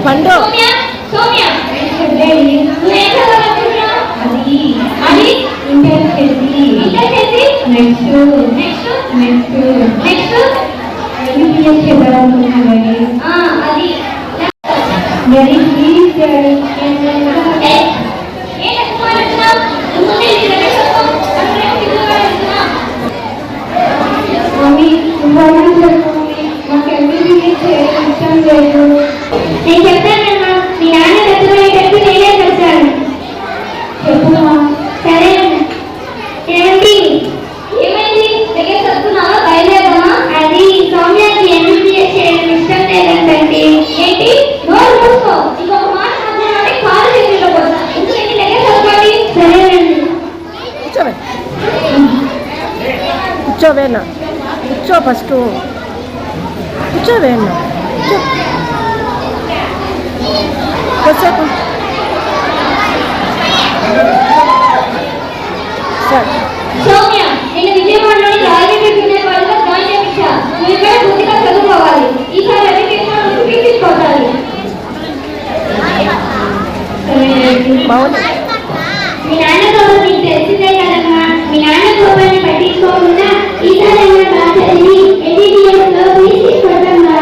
పండు నేను చెప్తానమ్మా, మీ నాన్న చదువుకునేటప్పుడు నేనే చెప్తాను. చెప్పుమా. సరే ఏమండి, ఏమైంది? దగ్గర చదువుతున్నావా? బయలుదేరమ్మా. అది సౌమ్యాకి ఎంబీబీఎస్ చేయడం ఇష్టం లేదంటండి. ఏంటి? నోరు మూసుకో. ఇంకొక మాట మాట్లాడాలంటే కాలు చేతిలో పోతా. ఎందుకంటే దగ్గర చదువుకోండి. సరేనండి. కూర్చోవేనా? కూర్చో ఫస్ట్. కూర్చోవేనా? కూర్చో సౌమ్య, నేను విజయవాడలోని రాజకీయ జూనియర్ కాలేజ్లో జాయిన్ చేయించా. నువ్వు ఇక్కడ పూర్తిగా చదువుకోవాలి. ఈసారి ఎడ్యుకేషన్ తీసుకోవాలి. మీ నాన్న కోపం నీకు తెలిసిందే కదమ్మా. మీ నాన్న కోపాన్ని పట్టించుకోకుండా ఈసారి చదివి ఎంబీబీఎస్ లో తీసుకుంటామా.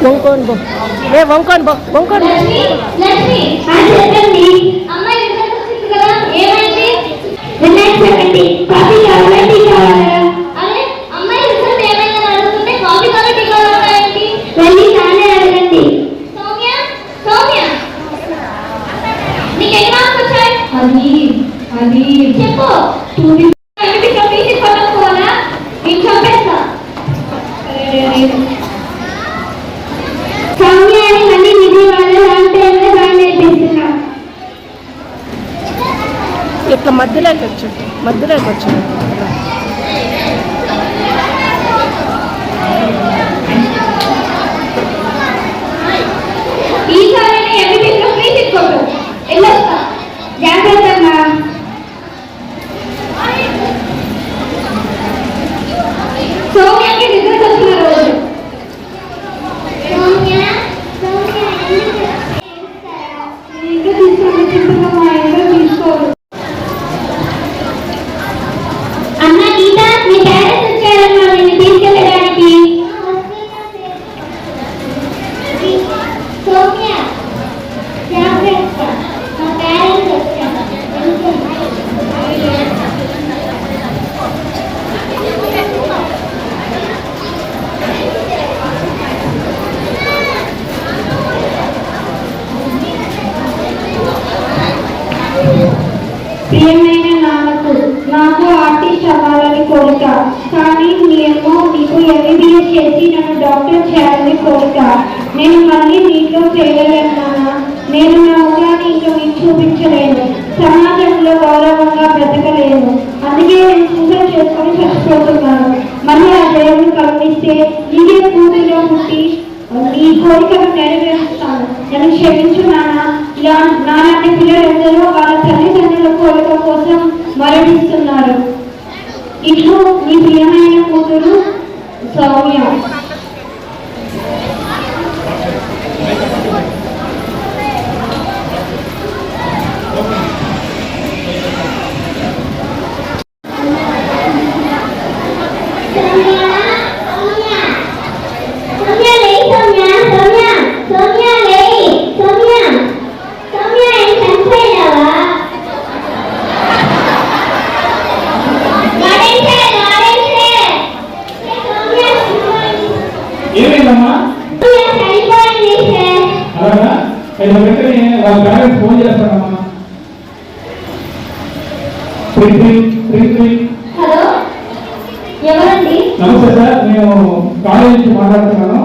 వంకోన్ బో ఏ వంకోన్ బో వంకోన్ లక్ష్మి చెప్పండి. అమ్మాయి రిజల్ట్ వచ్చింది కదా, ఏమైంది? రిలాక్స్ అవ్వండి. కాఫీ కావాలా, టీ కావాలా? అరే అమ్మాయి రిజల్ట్ ఏమైందని అడుగుతుంటే కాఫీ కావాలా, టీ కావాలా ఏంటి? వెళ్ళి నాన్నే అడగండి. సౌమ్య, సౌమ్య, నీకు ఎన్ని మార్క్స్ వచ్చాయి? అది చెప్పు. కొనుక్కోవాలా? నేను చంపేస్తా. సౌమ్యాన్ని మళ్ళీ విజయవాడలో లాంగ్ టైంలో జాయిన్ చేపిస్తున్నా. ఇట్లా మధ్యలోకి వచ్చాడు. ఈసారి ఎంబీబీఎస్ లో ఫ్రీ తీసుకోడు. వెళ్ళొస్తా. జాగ్రత్తగా. సౌమ్యకి రిజల్ట్ వచ్చిన రోజు. అన్న గీత, మీ పేరెంట్స్ వచ్చారమ్మా నిన్ను తీసుకెళ్ళడానికి. సౌమ్య జాగ్రత్త, మా పేరెంట్స్ వచ్చారు. ప్రియమైన నాన్నకు, నాకు ఆర్టిస్ట్ అవ్వాలని కోరిక. కానీ నీకు ఎంబీబీఎస్ చేసి నన్ను డాక్టర్ చేయాలని కోరిక. నేను మళ్ళీ నీట్లో చేయలేను నాన్న. నేను నా ఊరాన్ని ఇంకా మీకు చూపించలేను. సమాజంలో గౌరవంగా బ్రతకలేను. అందుకే నేను సూసైడ్ చేసుకొని చచ్చిపోతున్నాను. మళ్ళీ ఆ దేవుని కరుణిస్తే నీకే కూతురుగా పుట్టి నీ కోరికను నెరవేరుస్తాను. నన్ను క్షమించు నాన్న. నాలాంటి పిల్లలందరూ వాళ్ళ తల్లిదండ్రుల కోరిక కోసం మరణిస్తున్నారు. ఇట్లు నీ ప్రియమైన కూతురు సౌమ్య. ఫోన్ చేస్తానమ్మా. హలో, ఎవరండి? నమస్తే సార్, నేను కాలేజ్ నుంచి మాట్లాడుతున్నాను.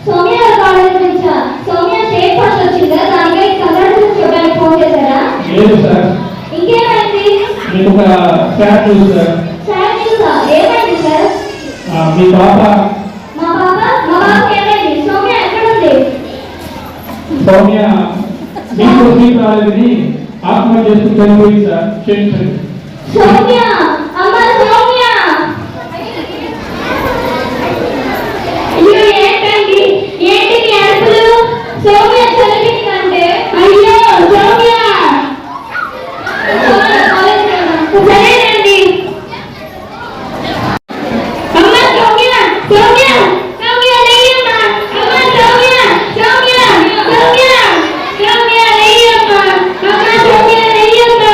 సౌమ్య కాలేజ్ నుంచా? సౌమ్య స్టేట్ ఫస్ట్ వచ్చిందా? దానిపై కంగ్రాచులేషన్స్ చెప్పడానికి ఫోన్ చేశారా? లేదు సార్. ఇంకేమైంది? మీకు ఒక సార్ న్యూస్ సార్. సార్ న్యూసా? ఏమైంది సార్? మీ పాప. మా పాపకి ఏమైంది? సౌమ్య ఎక్కడ ఉంది? సౌమ్య మీకు సీట్ రాలేదని ఆత్మహత్య చేసుకుని చనిపోయింది సార్. క్షమించండి. సౌమ్య అమ్మ సౌమ్య అయ్యో ఏంటండి ఏంటి మీ అరుపులు సౌమ్య చనిపోయిందంటే అయ్యో సౌమ్య సరేనండి అమ్మ సౌమ్య సౌమ్య సౌమ్య లేయమ్మ అమ్మ సౌమ్య సౌమ్య సౌమ్య సౌమ్య లేయమ్మ అమ్మ సౌమ్య లేయమ్మ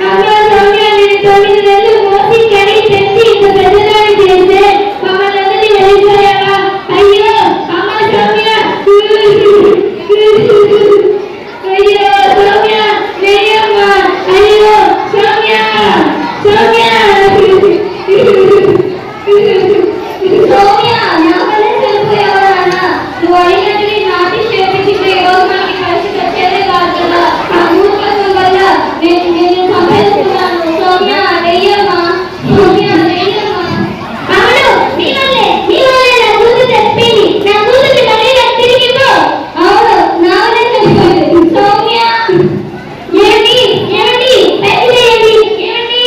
అమ్మ సౌమ్య నేను 9 నెలలు మోసి కడి తెచ్చి ఇంత పెద్దదాన్ని చేస్తే మమ్మల్ని అందరినీ వెళ్ళిపోయావా అయ్యో అమ్మ సౌమ్య అయ్యో సౌమ్య లేయమ్మ అయ్యో సౌమ్య సౌమ్య సౌమ్య నా వల్లే చనిపోయావా నాన్న నువ్వు అడిగినట్టు నీ నాటి చేపించింది ఈ రోజు మనకి పరిస్థితి వచ్చేదే కాదు కదా ఆ మూర్ఖత్వం వల్ల నేను సంపాదిస్తున్నాను సౌమ్య లేయమ్మా సౌమ్య లేయమ్మా అవును నీ వల్లే నా కూతురు చచ్చిపోయింది నా కూతురు మళ్ళీ నాకు తిరిగిపో అవును నా వల్లే చనిపోయింది సౌమ్య ఏమిటి ఏమిటి పెద్దలేండి ఏమిటి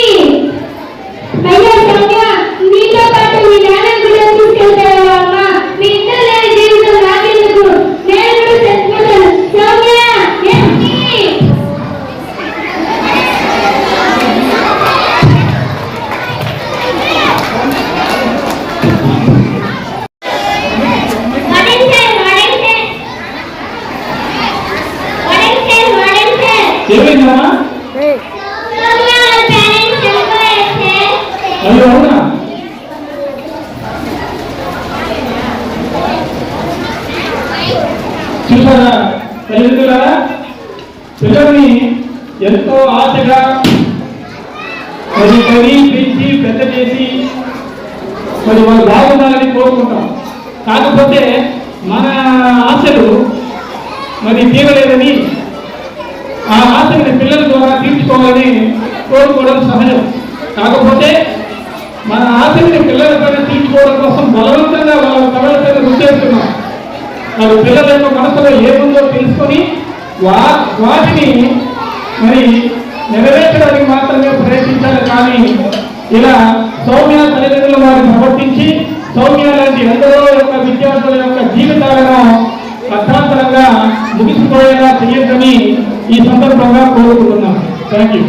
అయ్యో సౌమ్య నీతో పాటు మీ నాన్న కూడా తీసుకెళ్తావా అమ్మా మీ ఇద్దరు లేని జీవితం నాకెందుకు నేను కూడా చచ్చిపోతాను సౌమ్య ఏమిటి ఏమైందమ్మా? ఏయ్, అయ్యో అవునా? చూసారా తల్లిదండ్రులారా, పిల్లల్ని ఎంతో ఆశగా మరి పెంచి పెద్ద చేసి మరి వాళ్ళు బాగుండాలని కోరుకుంటాం. కాకపోతే మన ఆశలు మరి తీరలేదని ఆ ఆశని పిల్లల ద్వారా తీర్చుకోవాలని కోరుకోవడం సహజం. కాకపోతే మన ఆశని పిల్లల పైన తీర్చుకోవడం కోసం బలవంతంగా వాళ్ళ కళ్ళ పైన రుచేస్తున్నాం. మరి పిల్లల యొక్క మనసులో ఏముందో తెలుసుకొని వాటిని మరి నెరవేర్చడానికి మాత్రమే ప్రయత్నించాలి. కానీ ఇలా సౌమ్య తల్లిదండ్రుల వారు ప్రవర్తించి సౌమ్య లాంటి ఎందరో యొక్క విద్యార్థుల యొక్క జీవితాలను అర్థాంతరంగా ముగిసిపోయేలా చేయొద్దని ఈ సందర్భంగా కోరుకుంటున్నాను. Thank you.